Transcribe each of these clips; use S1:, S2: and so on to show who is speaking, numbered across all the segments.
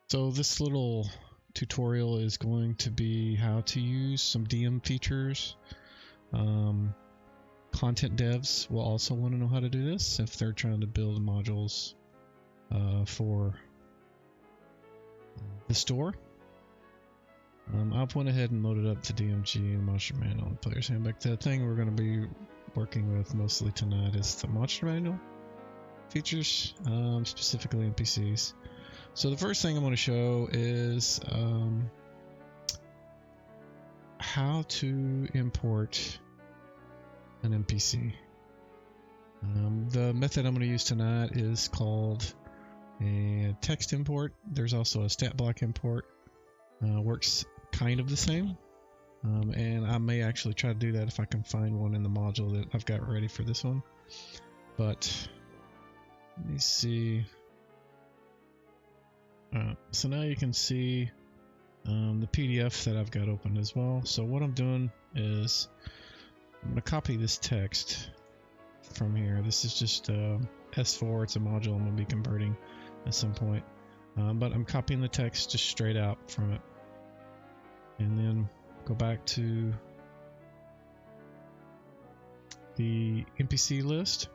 S1: So this little tutorial is going to be how to use some DM features. Content devs will also want to know how to do this if they're trying to build modules for the store. I've went ahead and loaded up to DMG and Monster Manual and Player's Handbook. The thing we're going to be working with mostly tonight is the Monster Manual features, specifically NPCs. So the first thing I'm going to show is how to import an NPC. The method I'm going to use tonight is called a text import. There's also a stat block import. Works kind of the same, and I may actually try to do that if I can find one in the module that I've got ready for this one. But let me see. So now you can see the PDF that I've got open as well. So what I'm doing is I'm going to copy this text from here. This is just S4. It's a module I'm going to be converting at some point. But I'm copying the text just straight out from it. And then go back to the NPC list.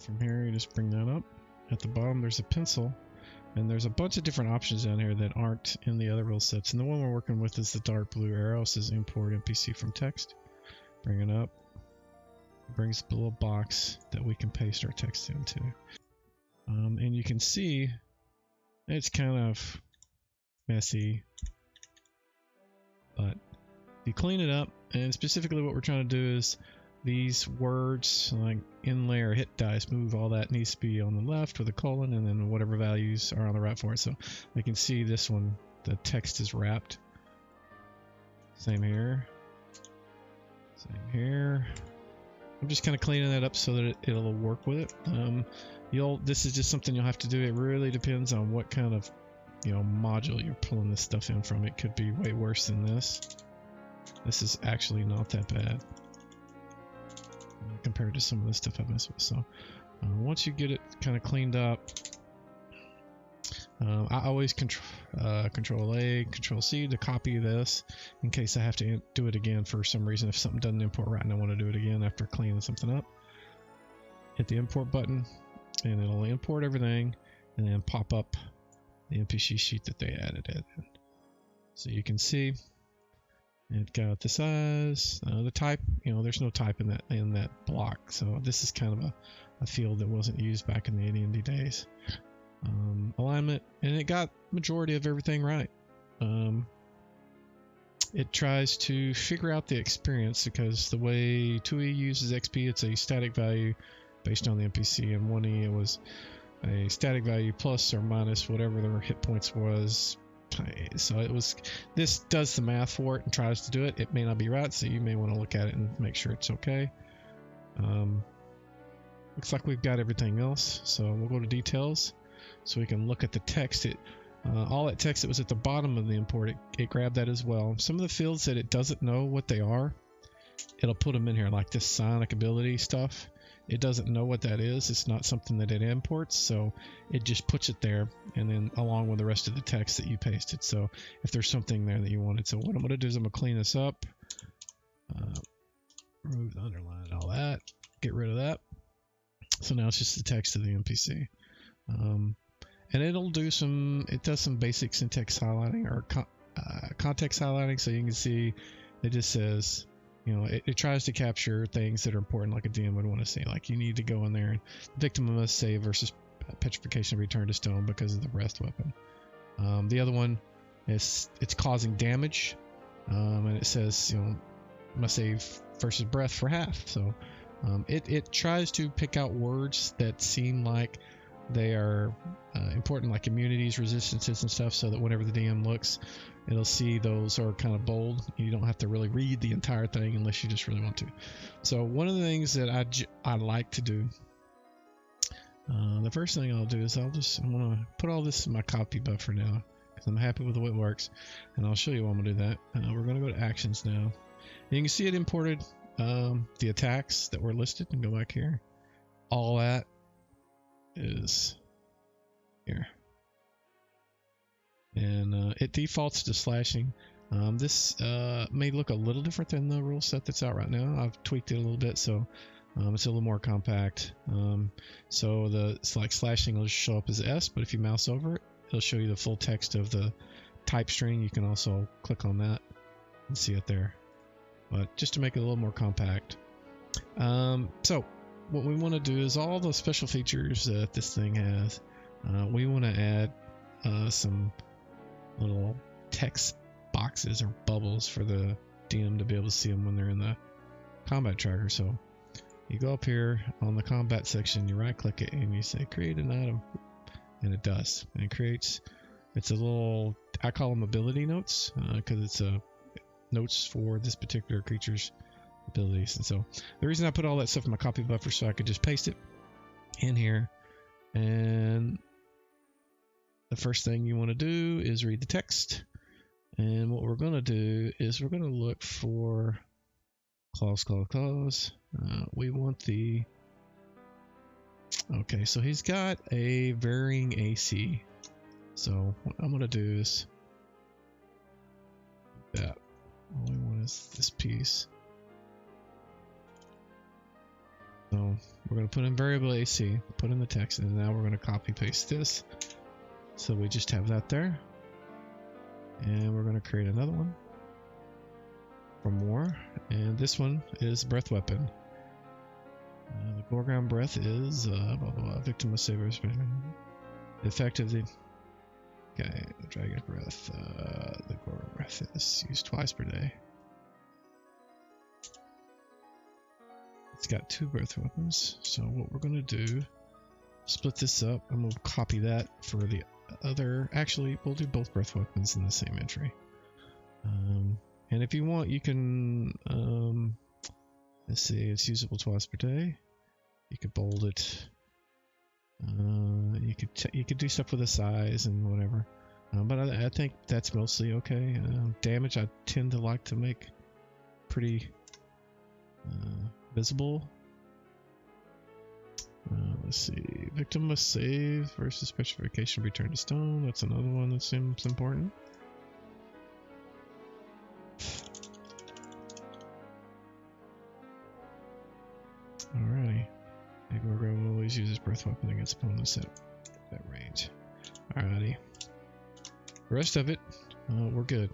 S1: From here, you just bring that up. At the bottom, there's a pencil. And there's a bunch of different options down here that aren't in the other rule sets. And the one we're working with is the dark blue arrow. It says import NPC from text. Bring it up. It brings the little box that we can paste our text into. And you can see it's kind of messy. But if you clean it up, and specifically what we're trying to do is these words like inlay or hit dice, move, all that needs to be on the left with a colon, and then whatever values are on the right for it. So we can see this one, the text is wrapped. Same here. Same here. I'm just kind of cleaning that up so that it'll work with it. This is just something you'll have to do. It really depends on what kind of module you're pulling this stuff in from. It could be way worse than this. This is actually not that bad compared to some of the stuff I mess with. So once you get it kind of cleaned up, I always control A, control C to copy this in case I have to do it again for some reason. If something doesn't import right and I want to do it again after cleaning something up, hit the import button and it'll import everything and then pop up the NPC sheet that they added in. So you can see it got the size, the type. There's no type in that block, so this is kind of a field that wasn't used back in the AD&D days. Alignment, and it got majority of everything right. It tries to figure out the experience because the way 2E uses XP, it's a static value based on the NPC, and 1E it was a static value plus or minus whatever their hit points was. So this does the math for it and tries to do it. It may not be right, so you may want to look at it and make sure it's okay. Looks like we've got everything else, so we'll go to details so we can look at the text. All that text that was at the bottom of the import, it grabbed that as well. Some of the fields that it doesn't know what they are, it'll put them in here, like this psionic ability stuff. It doesn't know what that is. It's not something that it imports, so it just puts it there, and then along with the rest of the text that you pasted. So if there's something there that you wanted, so what I'm going to do is I'm going to clean this up, remove the underline and all that, get rid of that. So now it's just the text of the NPC, and it does some basic syntax highlighting or context highlighting. So you can see it just says, it tries to capture things that are important, like a DM would want to see. Like you need to go in there and the victim must save versus petrification return to stone because of the breath weapon. The other one is it's causing damage, and it says must save versus breath for half. So it tries to pick out words that seem like they are important, like immunities, resistances, and stuff, so that whenever the DM looks, it'll see those are kind of bold. You don't have to really read the entire thing unless you just really want to. So one of the things that I like to do, the first thing I'll do is I'm going to put all this in my copy buffer now because I'm happy with the way it works, and I'll show you why I'm going to do that. We're going to go to actions now. And you can see it imported the attacks that were listed, and go back here. All that is here. and it defaults to slashing. This may look a little different than the rule set that's out right now. I've tweaked it a little bit, so it's a little more compact. So it's like slashing will just show up as S, but if you mouse over it, it'll show you the full text of the type string. You can also click on that and see it there, but just to make it a little more compact. So what we want to do is all the special features that this thing has, we want to add some little text boxes or bubbles for the DM to be able to see them when they're in the combat tracker. So you go up here on the combat section, you right click it and you say create an item, and it does, and it creates, it's a little, I call them ability notes, because it's notes for this particular creature's abilities. And so the reason I put all that stuff in my copy buffer so I could just paste it in here. And the first thing you want to do is read the text, and what we're going to do is we're going to look for clause. We want the, okay, so he's got a varying AC, so what I'm going to do is that all we want is this piece. So we're going to put in variable AC, put in the text, and now we're going to copy paste this. So we just have that there. And we're going to create another one for more. And this one is breath weapon. The foreground breath is blah, blah, blah, victim of savers. Effectively, okay, the dragon breath. The foreground breath is used twice per day. It's got 2 breath weapons. So what we're going to do, split this up, and we'll copy that for the other. Actually, we'll do both breath weapons in the same entry. And if you want, you can, let's see, it's usable twice per day. You could bold it. You could do stuff with the size and whatever. But I think that's mostly okay. Damage I tend to like to make pretty visible. Let's see, victim must save versus petrification, return to stone. That's another one that seems important. Alrighty, maybe we're going to always use his breath weapon against opponents at that range. Alrighty, the rest of it, we're good.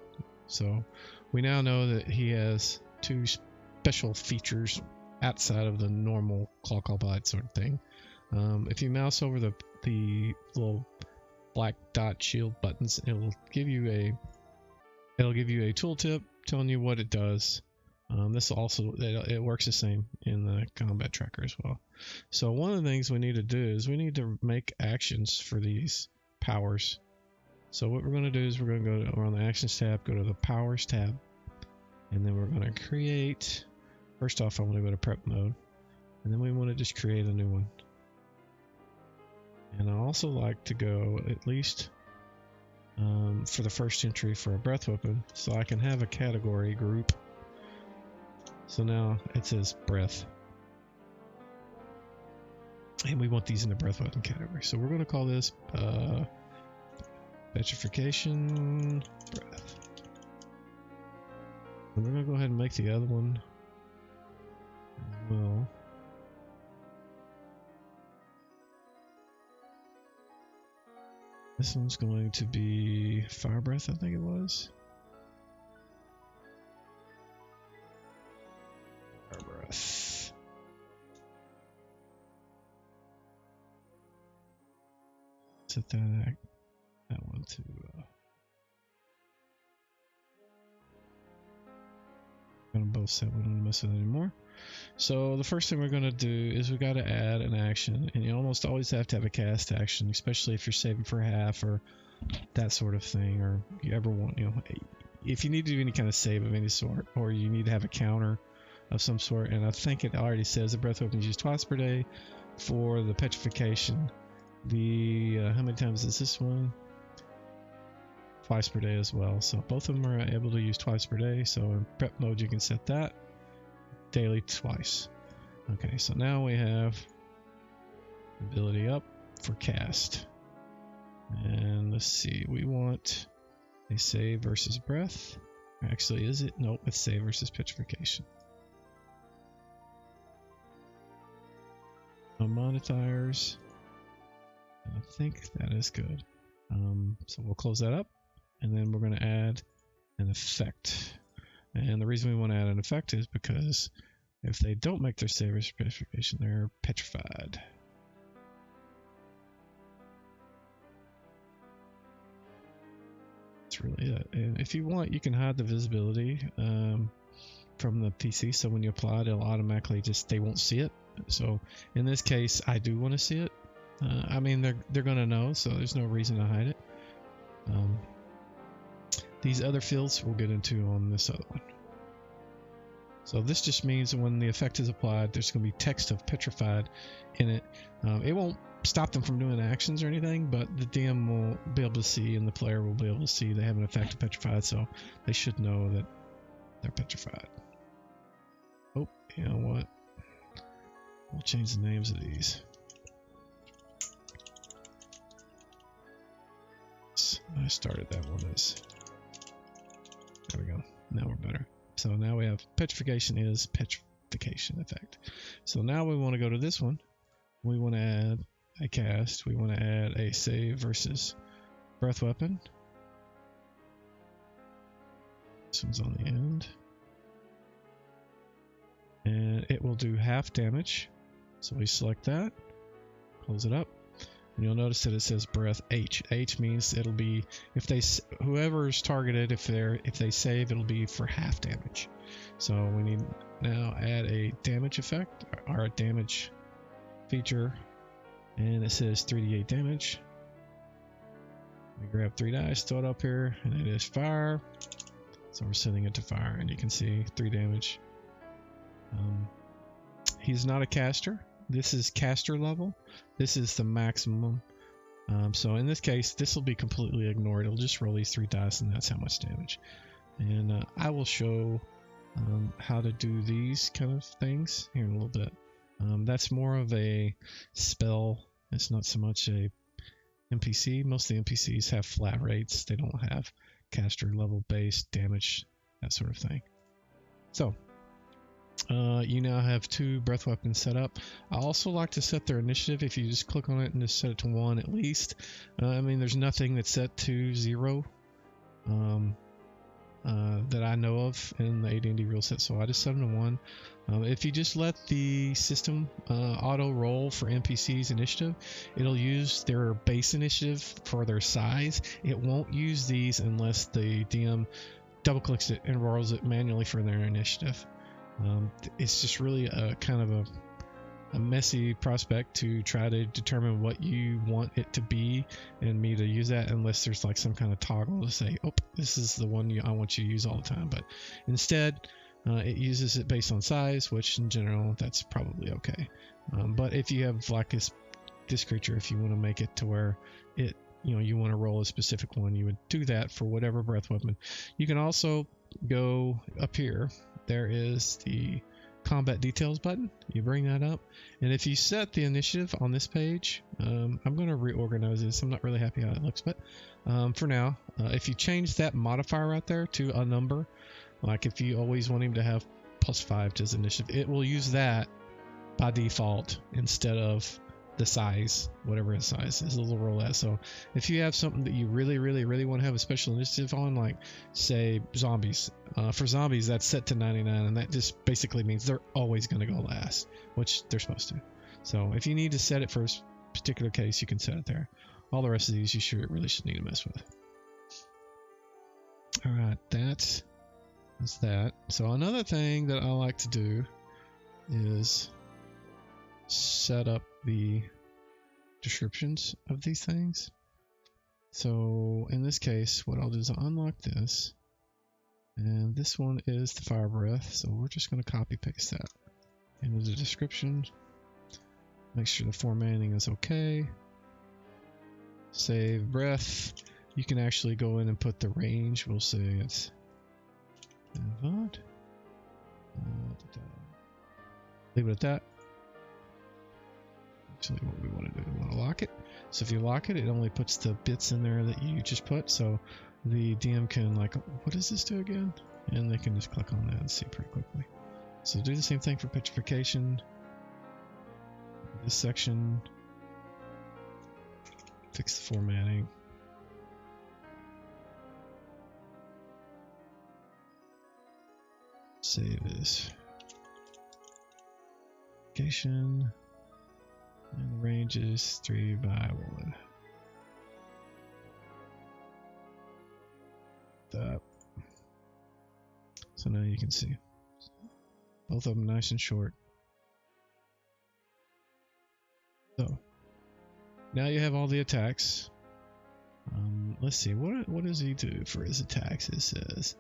S1: So we now know that he has 2 special features outside of the normal claw bite sort of thing. If you mouse over the little black dot shield buttons, it will give you a tooltip telling you what it does. This also, it works the same in the combat tracker as well. So one of the things we need to do is we need to make actions for these powers. So what we're going to do is we're going to go on the actions tab, go to the powers tab, and then we're going to create. First off, I want to go to prep mode, and then we want to just create a new one. And I also like to go at least for the first entry for a breath weapon, so I can have a category group. So now it says breath, and we want these in the breath weapon category. So we're going to call this petrification breath. And we're going to go ahead and make the other one as well. This one's going to be fire breath, I think it was. Fire breath. Set that one to gonna both set. We don't mess with it anymore. So the first thing we're going to do is we got to add an action, and you almost always have to have a cast action, especially if you're saving for half or that sort of thing, or you ever want, if you need to do any kind of save of any sort, or you need to have a counter of some sort. And I think it already says the breath weapon is used twice per day. For the petrification, how many times is this one? Twice per day as well. So both of them are able to use twice per day. So in prep mode, you can set that daily twice. Okay, so now we have ability up for cast. And let's see, we want a save versus breath. Actually, is it? Nope, it's save versus petrification. No modifiers. I think that is good. So we'll close that up, and then we're going to add an effect. And the reason we want to add an effect is because if they don't make their save versus petrification, they're petrified. That's really it. And if you want, you can hide the visibility from the PC, so when you apply it, it'll automatically they won't see it. So in this case, I do want to see it. I mean, they're gonna know, so there's no reason to hide it. These other fields we'll get into on this other one. So this just means when the effect is applied, there's going to be text of petrified in it. It won't stop them from doing actions or anything, but the DM will be able to see, and the player will be able to see they have an effect of petrified, so they should know that they're petrified. Oh, you know what? We'll change the names of these. I started that one as... There we go. Now we're better. So now we have petrification is petrification effect. So now we want to go to this one. We want to add a cast. We want to add a save versus breath weapon. This one's on the end. And it will do half damage. So we select that, close it up, and you'll notice that it says breath H. H means it'll be, if they, whoever's targeted, if they save, it'll be for half damage. So we need now add a damage effect, or a damage feature, and it says 3d8 damage. We grab 3 dice, throw it up here, and it is fire. So we're setting it to fire, and you can see 3 damage. He's not a caster. This is caster level. This is the maximum. So in this case, this will be completely ignored. It'll just roll these 3 dice, and that's how much damage. And I will show how to do these kind of things here in a little bit. That's more of a spell. It's not so much a NPC. Most of the NPCs have flat rates. They don't have caster level based damage, that sort of thing. So you now have 2 breath weapons set up. I also like to set their initiative. If you just click on it and just set it to 1 at least. I mean, there's nothing that's set to 0 that I know of in the AD&D ruleset, so I just set them to 1. If you just let the system auto roll for NPCs initiative, it'll use their base initiative for their size. It won't use these unless the DM double clicks it and rolls it manually for their initiative. It's just really a kind of a messy prospect to try to determine what you want it to be and me to use that, unless there's like some kind of toggle to say, oh, this is the one I want you to use all the time. But instead, it uses it based on size, which in general, that's probably okay. But if you have like this creature, if you want to make it to where it, you want to roll a specific one, you would do that for whatever breath weapon. You can also go up here. There is the combat details button. You bring that up, and if you set the initiative on this page, I'm going to reorganize this. I'm not really happy how it looks, but for now, if you change that modifier right there to a number, like if you always want him to have +5 to his initiative, it will use that by default instead of the size, whatever his size is, a little roll that. So if you have something that you really want to have a special initiative on, like say zombies, for zombies that's set to 99, and that just basically means they're always going to go last, which they're supposed to. So if you need to set it for a particular case, you can set it there. All the rest of these you really should need to mess with. All right, that's that. So another thing that I like to do is set up the descriptions of these things. So in this case, what I'll do is I'll unlock this, and this one is the fire breath, so we're just going to copy paste that into the description. Make sure the formatting is okay. Save breath. You can actually go in and put the range. We'll say it's leave it at that. Actually, what we want to do, we want to lock it. So if you lock it, it only puts the bits in there that you just put. So the DM can like, what does this do again? And they can just click on that and see pretty quickly. So do the same thing for petrification. This section, fix the formatting. Save this. Location. And the range is 3 by 1. That. So now you can see. Both of them nice and short. So now you have all the attacks. Let's see, what does he do for his attacks? It says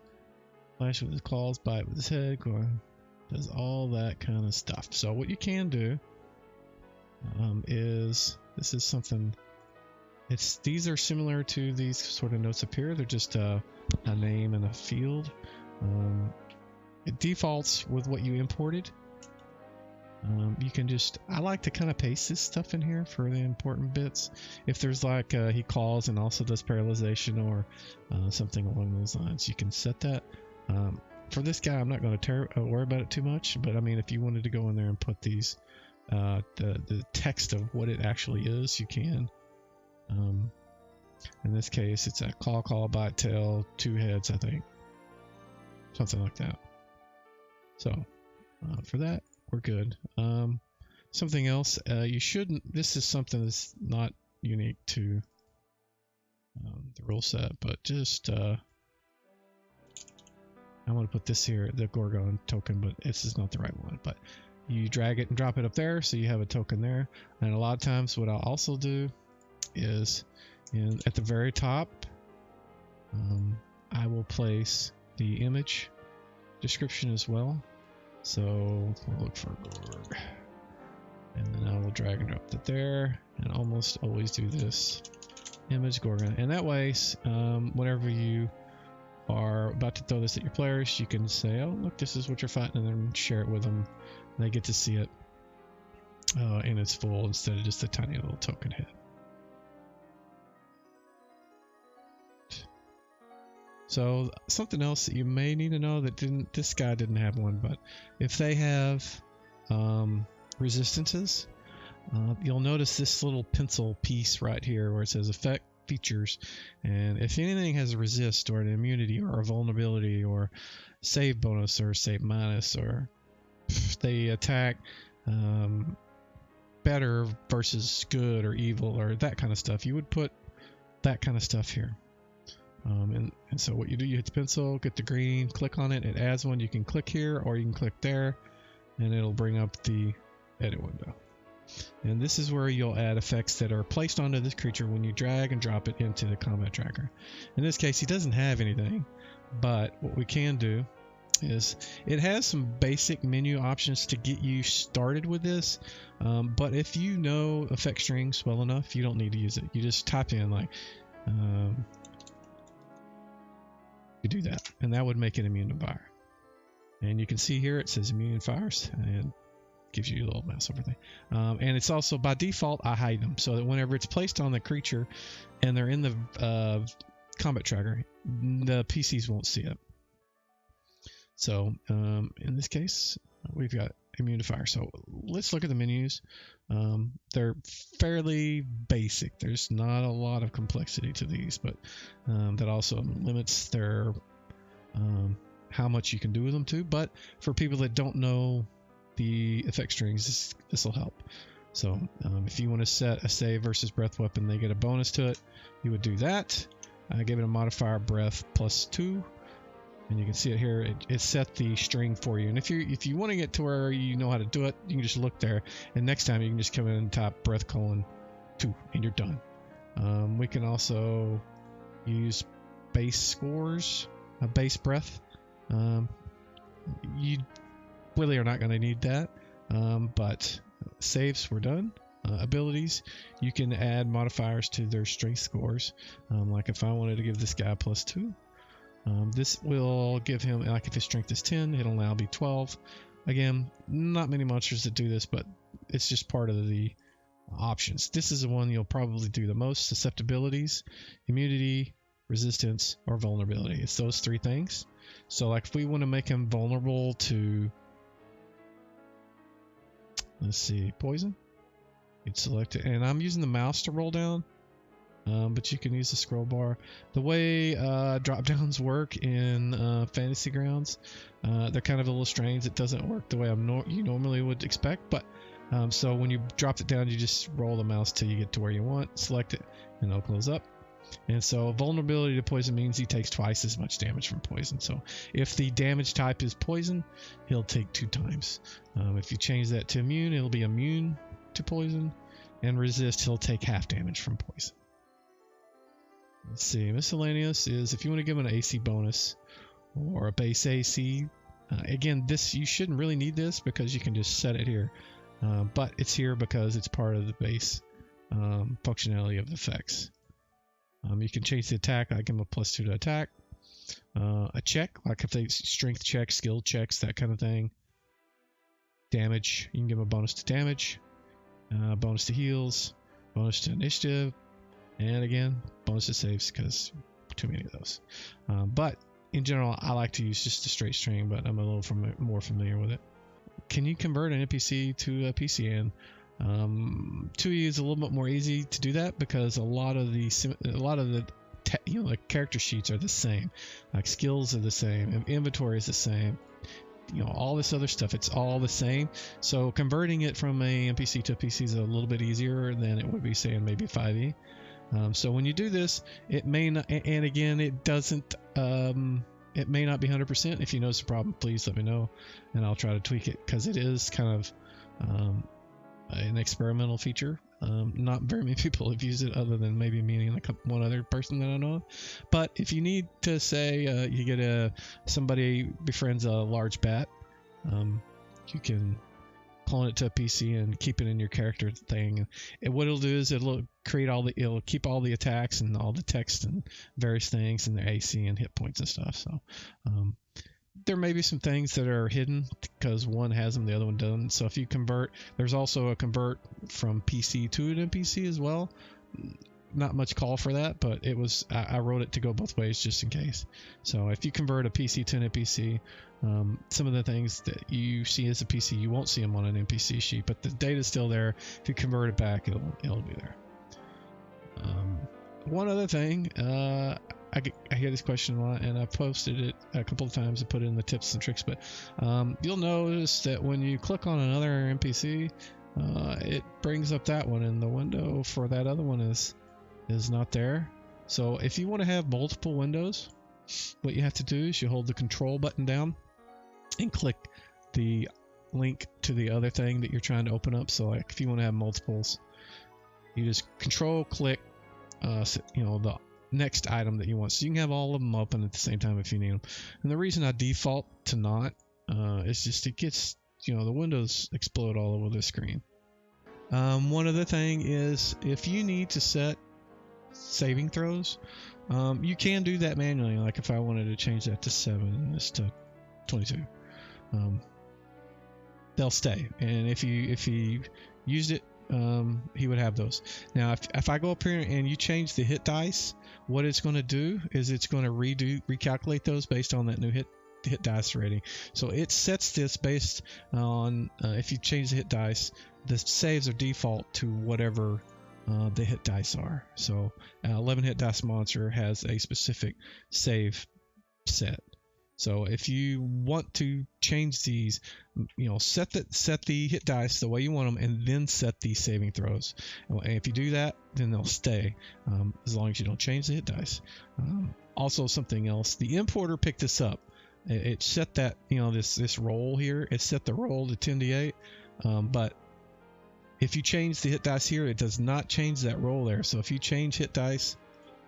S1: slash with his claws, bite with his head, does all that kind of stuff. So what you can do is, this is something, these are similar to these sort of notes up here. They're just a name and a field. It defaults with what you imported. You can just, I like to kind of paste this stuff in here for the important bits. If there's like he calls and also does paralyzation or something along those lines, you can set that. For this guy, I'm not going to worry about it too much, but I mean, if you wanted to go in there and put these, the text of what it actually is, you can. In this case, it's a claw, bite, tail, 2 heads, I think. Something like that. So, for that, we're good. Something else, you shouldn't, this is something that's not unique to the rule set, but just, I'm going to put this here, the Gorgon token, but this is not the right one. But you drag it and drop it up there, so you have a token there. And a lot of times what I'll also do is, at the very top, I will place the image description as well. So we'll look for Gorg, and then I will drag and drop that there, and almost always do this image Gorgon. And that way, whenever you are about to throw this at your players, you can say, oh look, this is what you're fighting, and then share it with them. And they get to see it in its full instead of just a tiny little token head. So something else that you may need to know that this guy didn't have one, but if they have resistances, you'll notice this little pencil piece right here where it says effect features, and if anything has a resist or an immunity or a vulnerability or save bonus or save minus, or they attack better versus good or evil or that kind of stuff, you would put that kind of stuff here. And so what you do, you hit the pencil, get the green, click on it, it adds one. You can click here or you can click there, and it'll bring up the edit window. And this is where you'll add effects that are placed onto this creature when you drag and drop it into the combat tracker. In this case, he doesn't have anything, but what we can do is it has some basic menu options to get you started with this. But if you know effect strings well enough, you don't need to use it. You just type in like, you do that, and that would make it immune to fire. And you can see here it says immune to fires, and gives you a little mouse over there. And it's also by default I hide them so that whenever it's placed on the creature and they're in the combat tracker, the PCs won't see it. So in this case, we've got immune to fire. So let's look at the menus. They're fairly basic. There's not a lot of complexity to these, but that also limits their how much you can do with them too. But for people that don't know the effect strings, this will help. So if you want to set a save versus breath weapon, they get a bonus to it. You would do that. I give it a modifier breath +2. And you can see it here. It set the string for you. And if you want to get to where you know how to do it, you can just look there. And next time you can just come in and type breath :2, and you're done. We can also use base scores, base breath. You really are not going to need that. But saves, we're done. Abilities, you can add modifiers to their strength scores. Like if I wanted to give this guy +2. This will give him, like if his strength is 10, it'll now be 12. Again, not many monsters that do this, but it's just part of the options. This is the one you'll probably do the most. Susceptibilities, immunity, resistance, or vulnerability. It's those 3 things. So like if we want to make him vulnerable to, let's see, poison, you'd select it, and I'm using the mouse to roll down, but you can use the scroll bar. The way drop downs work in Fantasy Grounds, they're kind of a little strange. It doesn't work the way you normally would expect, but so when you drop it down, you just roll the mouse till you get to where you want, select it, and it'll close up. And so vulnerability to poison means he takes twice as much damage from poison. So if the damage type is poison, he'll take 2 times. If you change that to immune, it'll be immune to poison, and resist, he'll take half damage from poison. Let's see, miscellaneous is if you want to give him an AC bonus or a base AC. Again, this, you shouldn't really need this because you can just set it here, but it's here because it's part of the base functionality of the effects. You can change the attack. I give them a +2 to attack. A check, like if they strength checks, skill checks, that kind of thing. Damage, you can give them a bonus to damage, bonus to heals, bonus to initiative, and again, bonus to saves because too many of those. But in general, I like to use just a straight string, but I'm a little more familiar with it. Can you convert an NPC to a PCN? 2E is a little bit more easy to do that because a lot of the like character sheets are the same, like skills are the same, inventory is the same, all this other stuff, it's all the same. So converting it from a NPC to a PC is a little bit easier than it would be saying maybe 5E. So when you do this, it may not, and again, it doesn't, it may not be 100%. If you notice a problem, please let me know and I'll try to tweak it because it is kind of an experimental feature. Not very many people have used it other than maybe me and one other person that I know of. But if you need to say you get somebody befriends a large bat, you can clone it to a PC and keep it in your character thing. And what it'll do is it'll keep all the attacks and all the text and various things and the AC and hit points and stuff. So there may be some things that are hidden because one has them, the other one doesn't. So if you convert, there's also a convert from PC to an NPC as well. Not much call for that, but it was, I wrote it to go both ways just in case. So if you convert a PC to an NPC, some of the things that you see as a PC, you won't see them on an NPC sheet, but the data's still there. If you convert it back, it'll be there. One other thing, I hear this question a lot, and I've posted it a couple of times and put it in the tips and tricks, but you'll notice that when you click on another NPC, it brings up that one, and the window for that other one is not there. So if you want to have multiple windows, what you have to do is you hold the control button down and click the link to the other thing that you're trying to open up. So like if you want to have multiples, you just control click the next item that you want, so you can have all of them open at the same time if you need them. And the reason I default to not is just it gets, the windows explode all over the screen. One other thing is if you need to set saving throws, you can do that manually. Like if I wanted to change that to 7 and this to 22, they'll stay. And if you used it, he would have those. Now if I go up here and you change the hit dice, what it's going to do is it's going to recalculate those based on that new hit dice rating. So it sets this based on if you change the hit dice, the saves are default to whatever the hit dice are. So 11 hit dice monster has a specific save set. So if you want to change these, set the hit dice the way you want them, and then set the saving throws. And if you do that, then they'll stay as long as you don't change the hit dice. Also, something else, the importer picked this up. It set that this roll here. It set the roll to 10d8, but if you change the hit dice here, it does not change that roll there. So if you change hit dice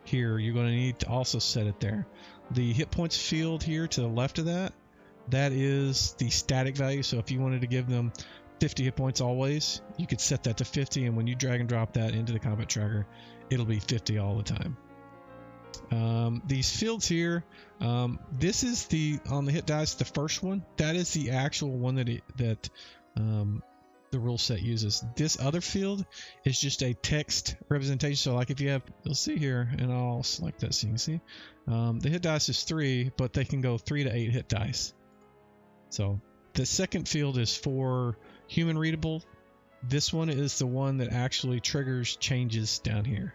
S1: here, you're going to need to also set it there. The hit points field here to the left of that is the static value. So if you wanted to give them 50 hit points always, you could set that to 50, and when you drag and drop that into the combat tracker, it'll be 50 all the time. These fields here, this is on the hit dice, the first one. That is the actual one that the the rule set uses. This other field is just a text representation. So like if you have, you'll see here, and I'll select that so you can see, the hit dice is 3, but they can go 3 to 8 hit dice. So the second field is for human readable. This one is the one that actually triggers changes down here.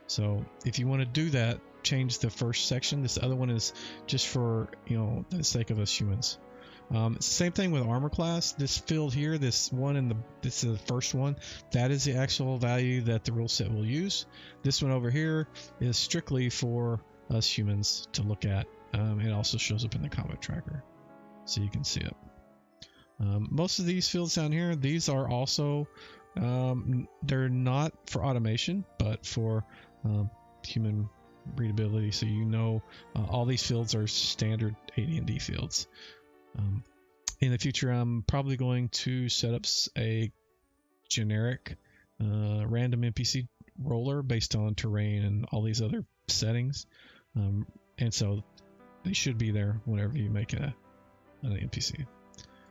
S1: So if you want to do that, change the first section. This other one is just for, you know, the sake of us humans. It's the same thing with armor class. This field here, this one in the, this is the first one, that is the actual value that the rule set will use. This one over here is strictly for us humans to look at. It also shows up in the combat tracker, so you can see it. Most of these fields down here, these are also, they're not for automation, but for human readability. So you know, all these fields are standard AD&D fields. In the future, I'm probably going to set up a generic random NPC roller based on terrain and all these other settings. And so they should be there whenever you make an NPC.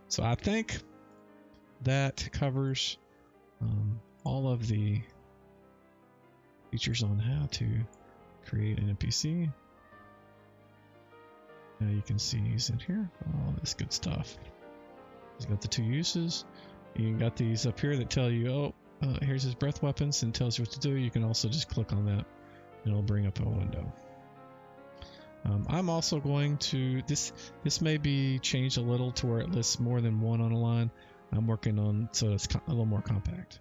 S1: So I think that covers all of the features on how to create an NPC. Now you can see he's in here, all this good stuff. He's got the 2 uses. You got these up here that tell you, oh, here's his breath weapons, and tells you what to do. You can also just click on that and it'll bring up a window. I'm also going to, this may be changed a little to where it lists more than one on a line. I'm working on, so it's a little more compact.